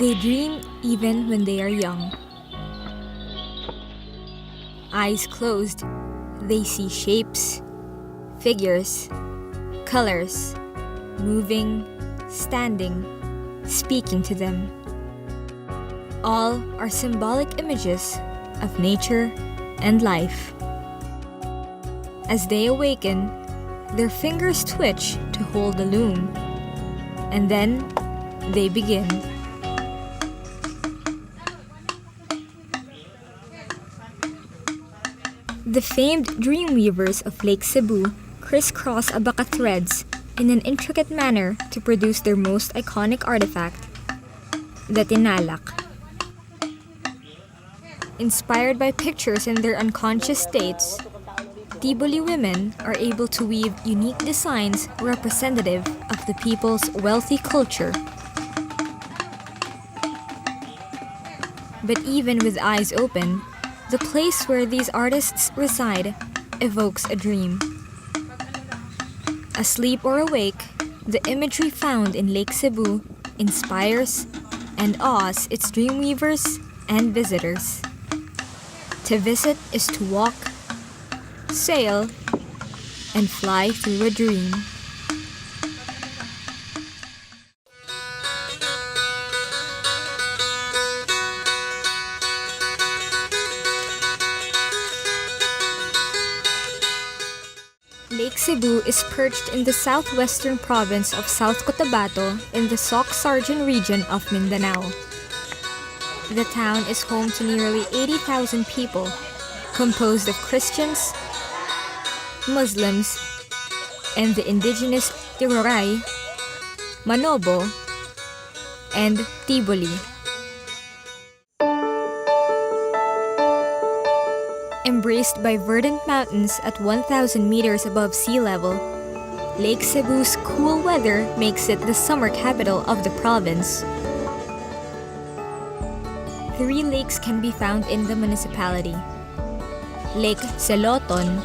They dream even when they are young. Eyes closed, they see shapes, figures, colors, moving, standing, speaking to them. All are symbolic images of nature and life. As they awaken, their fingers twitch to hold the loom, and then they begin. The famed dreamweavers of Lake Cebu crisscross abaca threads in an intricate manner to produce their most iconic artifact, the tinalak. Inspired by pictures in their unconscious states, Tiboli women are able to weave unique designs representative of the people's wealthy culture. But even with eyes open, the place where these artists reside evokes a dream. Asleep or awake, the imagery found in Lake Cebu inspires and awes its dreamweavers and visitors. To visit is to walk, sail, and fly through a dream. Lake Cebu is perched in the southwestern province of South Cotabato in the Soc-Sargen region of Mindanao. The town is home to nearly 80,000 people, composed of Christians, Muslims, and the indigenous Tiroray, Manobo, and Tiboli. Embraced by verdant mountains at 1,000 meters above sea level, Lake Cebu's cool weather makes it the summer capital of the province. 3 lakes can be found in the municipality: Lake Celoton,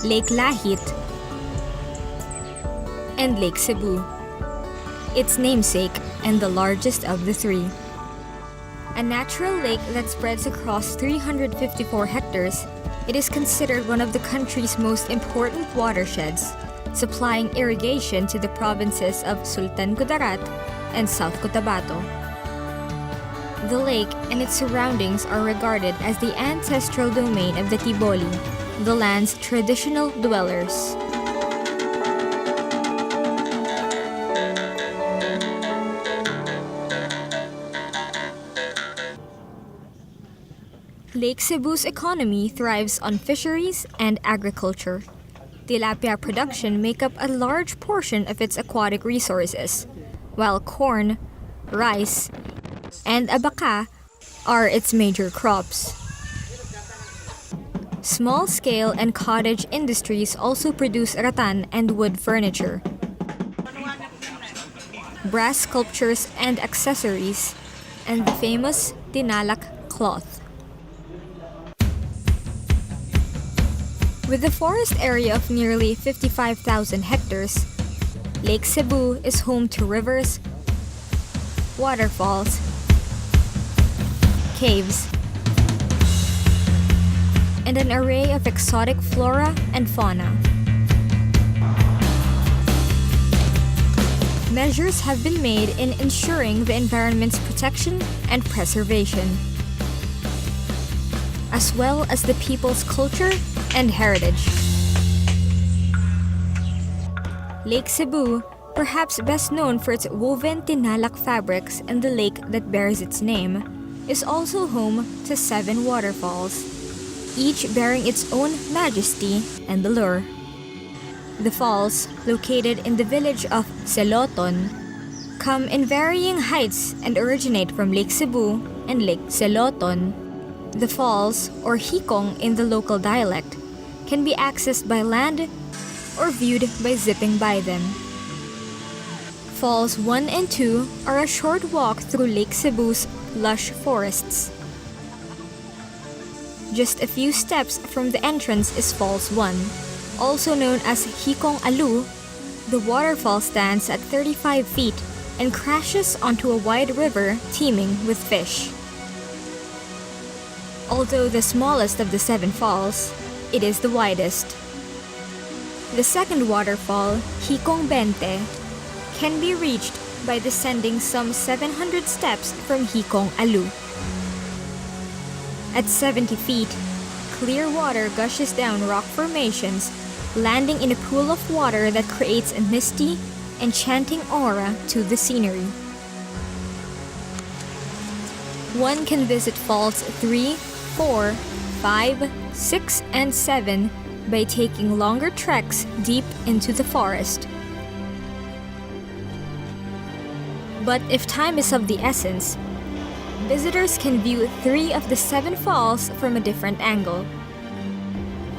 Lake Lahit, and Lake Cebu, its namesake and the largest of the 3. A natural lake that spreads across 354 hectares, it is considered one of the country's most important watersheds, supplying irrigation to the provinces of Sultan Kudarat and South Cotabato. The lake and its surroundings are regarded as the ancestral domain of the Tiboli, the land's traditional dwellers. Lake Cebu's economy thrives on fisheries and agriculture. Tilapia production make up a large portion of its aquatic resources, while corn, rice, and abaca are its major crops. Small-scale and cottage industries also produce rattan and wood furniture, brass sculptures and accessories, and the famous tinalak cloth. With a forest area of nearly 55,000 hectares, Lake Cebu is home to rivers, waterfalls, caves, and an array of exotic flora and fauna. Measures have been made in ensuring the environment's protection and preservation, as well as the people's culture and heritage. Lake Cebu, perhaps best known for its woven tinalak fabrics and the lake that bears its name, is also home to 7 waterfalls, each bearing its own majesty and allure. The falls, located in the village of Celoton, come in varying heights and originate from Lake Cebu and Lake Celoton. The falls, or hikong in the local dialect, can be accessed by land or viewed by zipping by them. Falls 1 and 2 are a short walk through Lake Cebu's lush forests. Just a few steps from the entrance is Falls 1, also known as Hikong Alu. The waterfall stands at 35 feet and crashes onto a wide river teeming with fish. Although the smallest of the 7 falls, it is the widest. The second waterfall, Hikong Bente, can be reached by descending some 700 steps from Hikong Alu. At 70 feet, clear water gushes down rock formations, landing in a pool of water that creates a misty, enchanting aura to the scenery. One can visit falls 3, 4, 5, 6, and 7 by taking longer treks deep into the forest. But if time is of the essence, visitors can view 3 of the 7 falls from a different angle.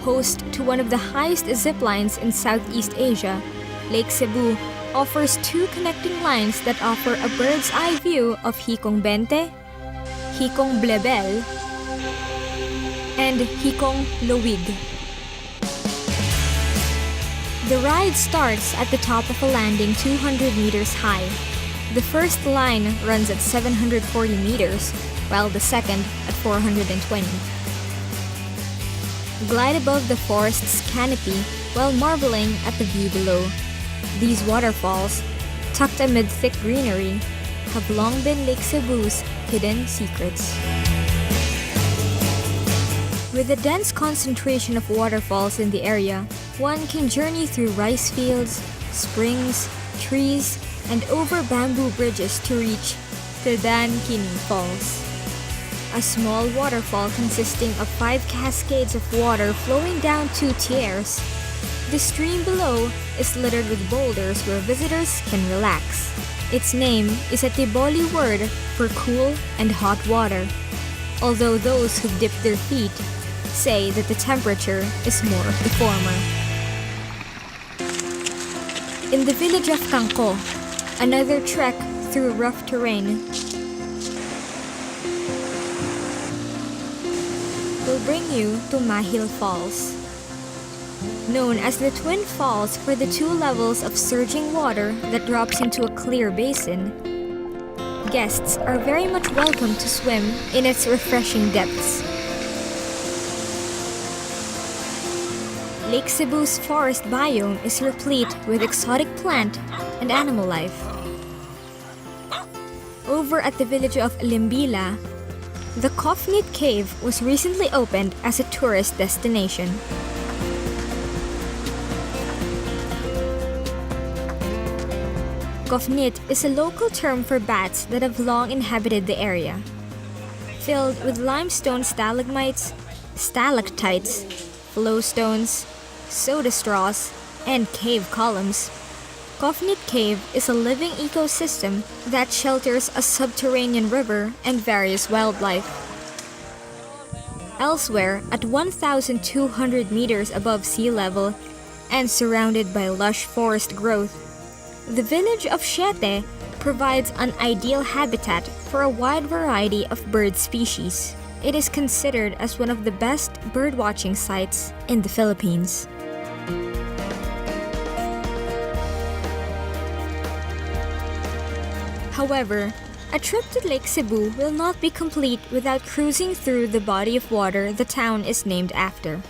Host to one of the highest zip lines in Southeast Asia, Lake Cebu offers 2 connecting lines that offer a bird's eye view of Hikong Bente, Hikong Blebel, and Hikong Lowig. The ride starts at the top of a landing 200 meters high. The first line runs at 740 meters, while the second at 420. Glide above the forest's canopy while marveling at the view below. These waterfalls, tucked amid thick greenery, have long been Lake Cebu's hidden secrets. With a dense concentration of waterfalls in the area, one can journey through rice fields, springs, trees, and over bamboo bridges to reach Tildan Kining Falls. A small waterfall consisting of 5 cascades of water flowing down 2 tiers. The stream below is littered with boulders where visitors can relax. Its name is a Tiboli word for cool and hot water, although those who've dipped their feet say that the temperature is more of the former. In the village of Kangko, another trek through rough terrain will bring you to Mahil Falls. Known as the Twin Falls for the 2 levels of surging water that drops into a clear basin, guests are very much welcome to swim in its refreshing depths. Lake Cebu's forest biome is replete with exotic plant and animal life. Over at the village of Limbila, the Kofnit Cave was recently opened as a tourist destination. Kofnit is a local term for bats that have long inhabited the area. Filled with limestone stalagmites, stalactites, flowstones, soda straws, and cave columns, Kofnit Cave is a living ecosystem that shelters a subterranean river and various wildlife. Elsewhere, at 1,200 meters above sea level and surrounded by lush forest growth, the village of Siete provides an ideal habitat for a wide variety of bird species. It is considered as one of the best birdwatching sites in the Philippines. However, a trip to Lake Cebu will not be complete without cruising through the body of water the town is named after.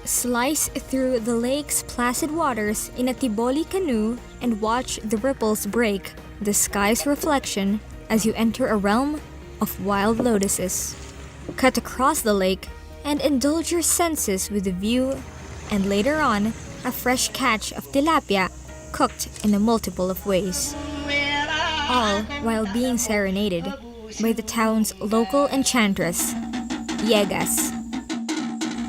Slice through the lake's placid waters in a Tiboli canoe and watch the ripples break the sky's reflection as you enter a realm of wild lotuses. Cut across the lake and indulge your senses with the view and later on, a fresh catch of tilapia cooked in a multiple of ways. All while being serenaded by the town's local enchantress, Yegas.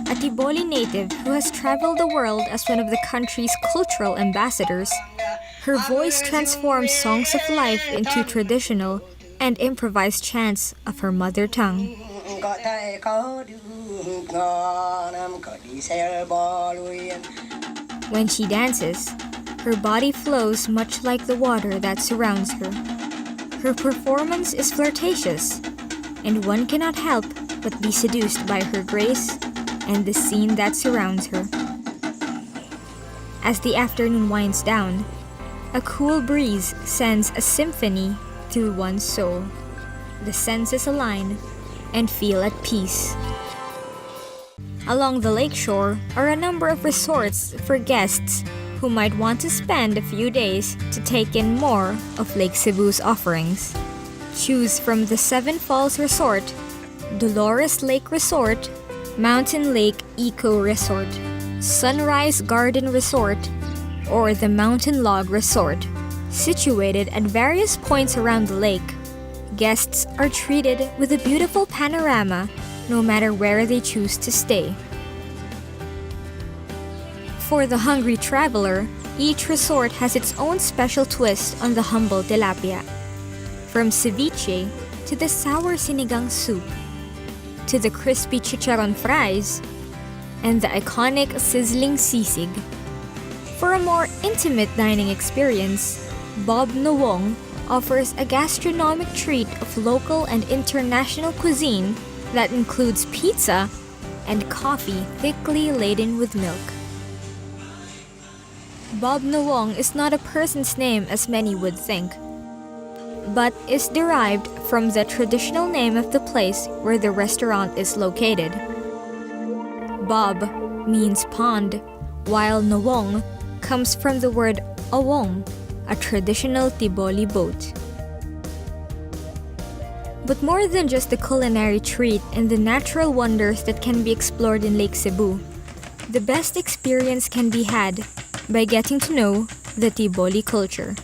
A Tiboli native who has traveled the world as one of the country's cultural ambassadors, her voice transforms songs of life into traditional and improvised chants of her mother tongue. When she dances, her body flows much like the water that surrounds her. Her performance is flirtatious, and one cannot help but be seduced by her grace and the scene that surrounds her. As the afternoon winds down, A cool breeze sends a symphony through one's soul. The senses align and feel at peace. Along the lakeshore are a number of resorts for guests who might want to spend a few days to take in more of Lake Cebu's offerings. Choose from the Seven Falls Resort, Dolores Lake Resort, Mountain Lake Eco Resort, Sunrise Garden Resort, or the Mountain Log Resort. Situated at various points around the lake, guests are treated with a beautiful panorama no matter where they choose to stay. For the hungry traveler, each resort has its own special twist on the humble tilapia. From ceviche to the sour sinigang soup, to the crispy chicharon fries, and the iconic sizzling sisig. For a more intimate dining experience, Bob Nawong offers a gastronomic treat of local and international cuisine that includes pizza and coffee thickly laden with milk. Bob Nawong is not a person's name as many would think, but is derived from the traditional name of the place where the restaurant is located. Bob means pond, while Nawong comes from the word awong, a traditional Tiboli boat. But more than just the culinary treat and the natural wonders that can be explored in Lake Cebu, the best experience can be had by getting to know the Tiboli culture.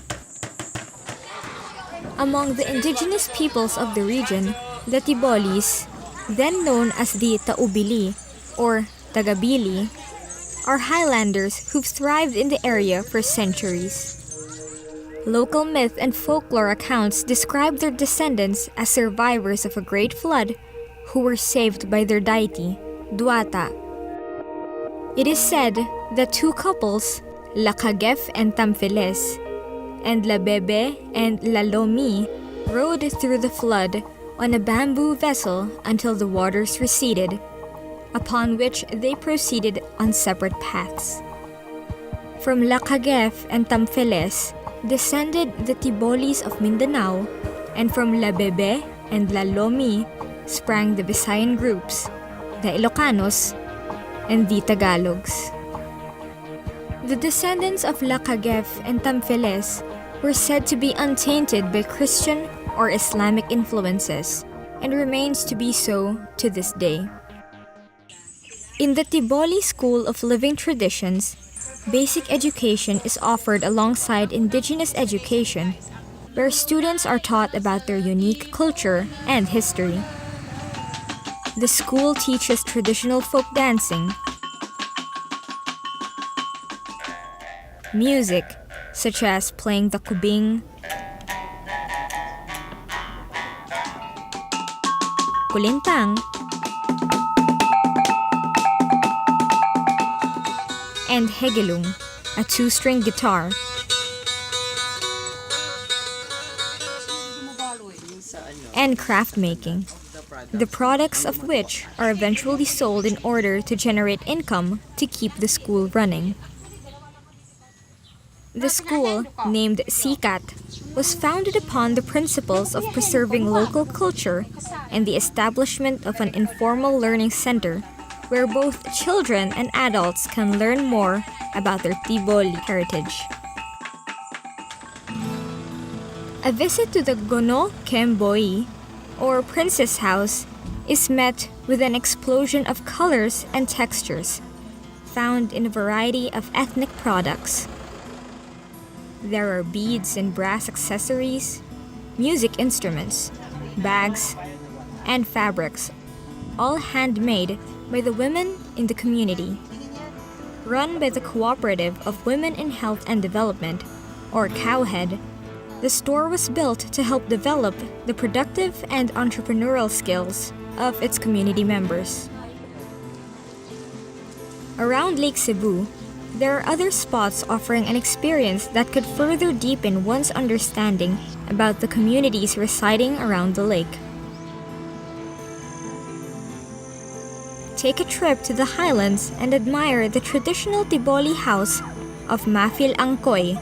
Among the indigenous peoples of the region, the Tibolis, then known as the Taubili or Tagabili, are highlanders who've thrived in the area for centuries. Local myth and folklore accounts describe their descendants as survivors of a great flood who were saved by their deity, Duata. It is said that two couples, La Kagef and Tamfiles, and La Bebe and La Lomi, rode through the flood on a bamboo vessel until the waters receded, upon which they proceeded on separate paths. From La Kagef and Tamfiles descended the Tibolis of Mindanao, and from La Bebe and La Lomi sprang the Visayan groups, the Ilocanos, and the Tagalogs. The descendants of La Kagef and Tamfiles were said to be untainted by Christian or Islamic influences, and remains to be so to this day. In the Tiboli School of Living Traditions, basic education is offered alongside indigenous education, where students are taught about their unique culture and history. The school teaches traditional folk dancing, music, such as playing the kubing, kulintang, and hegelung, a two-string guitar. And craft making, the products of which are eventually sold in order to generate income to keep the school running. The school, named SICAT, was founded upon the principles of preserving local culture and the establishment of an informal learning center where both children and adults can learn more about their Tiboli heritage. A visit to the Gono Kemboi, or Princess House, is met with an explosion of colors and textures, found in a variety of ethnic products. There are beads and brass accessories, music instruments, bags, and fabrics, all handmade by the women in the community. Run by the Cooperative of Women in Health and Development, or COWHEAD, the store was built to help develop the productive and entrepreneurial skills of its community members. Around Lake Cebu, there are other spots offering an experience that could further deepen one's understanding about the communities residing around the lake. Take a trip to the highlands and admire the traditional Tiboli house of Mafil Angkoy,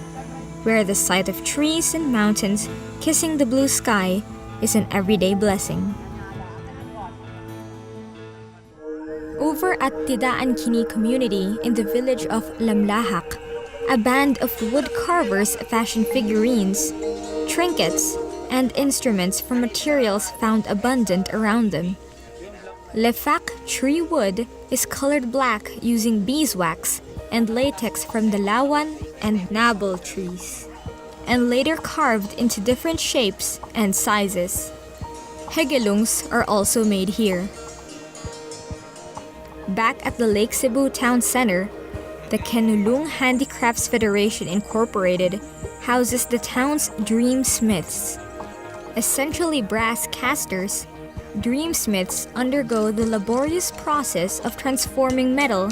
where the sight of trees and mountains kissing the blue sky is an everyday blessing. Over at Tidaan Kini community in the village of Lamlahak, a band of wood carvers fashion figurines, trinkets, and instruments from materials found abundant around them. Lefak tree wood is colored black using beeswax and latex from the lawan and nabal trees, and later carved into different shapes and sizes. Hegelungs are also made here. Back at the Lake Cebu Town Center, the Kenulung Handicrafts Federation Incorporated houses the town's dreamsmiths. Essentially brass casters, dreamsmiths undergo the laborious process of transforming metal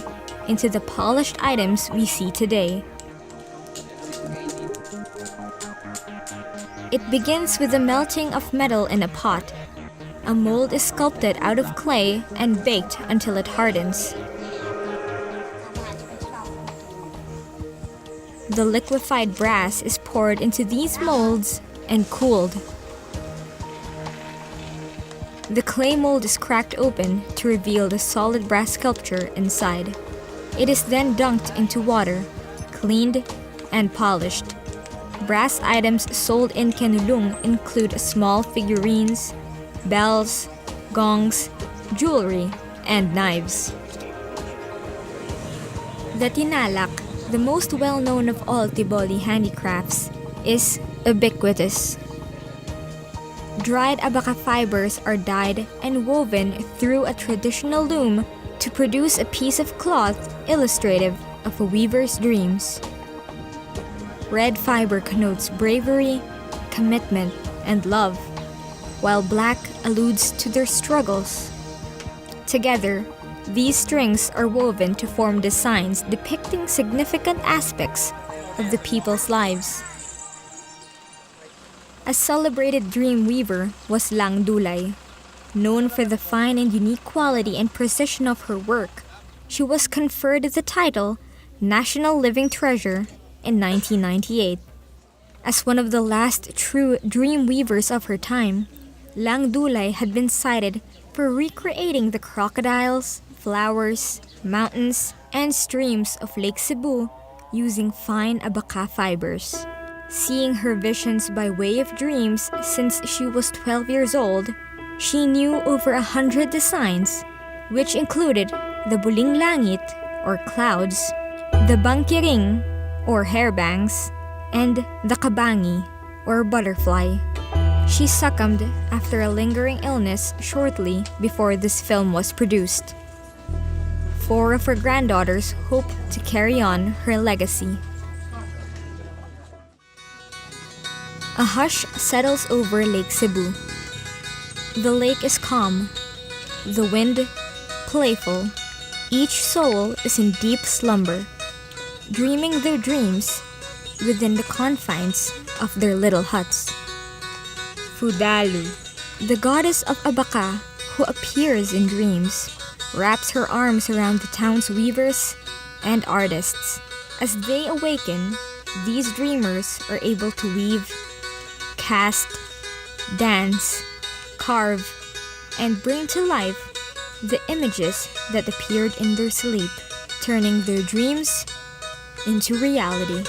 into the polished items we see today. It begins with the melting of metal in a pot. A mold is sculpted out of clay and baked until it hardens. The liquefied brass is poured into these molds and cooled. The clay mold is cracked open to reveal the solid brass sculpture inside. It is then dunked into water, cleaned, and polished. Brass items sold in Kenulung include small figurines, bells, gongs, jewelry, and knives. The tinalak, the most well-known of all Tiboli handicrafts, is ubiquitous. Dried abaca fibers are dyed and woven through a traditional loom to produce a piece of cloth illustrative of a weaver's dreams. Red fiber connotes bravery, commitment, and love, while black alludes to their struggles. Together, these strings are woven to form designs depicting significant aspects of the people's lives. A celebrated dream weaver was Lang Dulay. Known for the fine and unique quality and precision of her work, she was conferred the title National Living Treasure in 1998. As one of the last true dream weavers of her time, Lang Dulay had been cited for recreating the crocodiles, flowers, mountains, and streams of Lake Cebu using fine abaca fibers. Seeing her visions by way of dreams since she was 12 years old, she knew over 100 designs, which included the buling langit, or clouds, the bangkiring, or hair bangs, and the kabangi, or butterfly. She succumbed after a lingering illness shortly before this film was produced. 4 of her granddaughters hope to carry on her legacy. A hush settles over Lake Cebu. The lake is calm, the wind playful. Each soul is in deep slumber, dreaming their dreams within the confines of their little huts. Fudalu, the goddess of abaca who appears in dreams, wraps her arms around the town's weavers and artists. As they awaken, these dreamers are able to weave, cast, dance, carve, and bring to life the images that appeared in their sleep, turning their dreams into reality.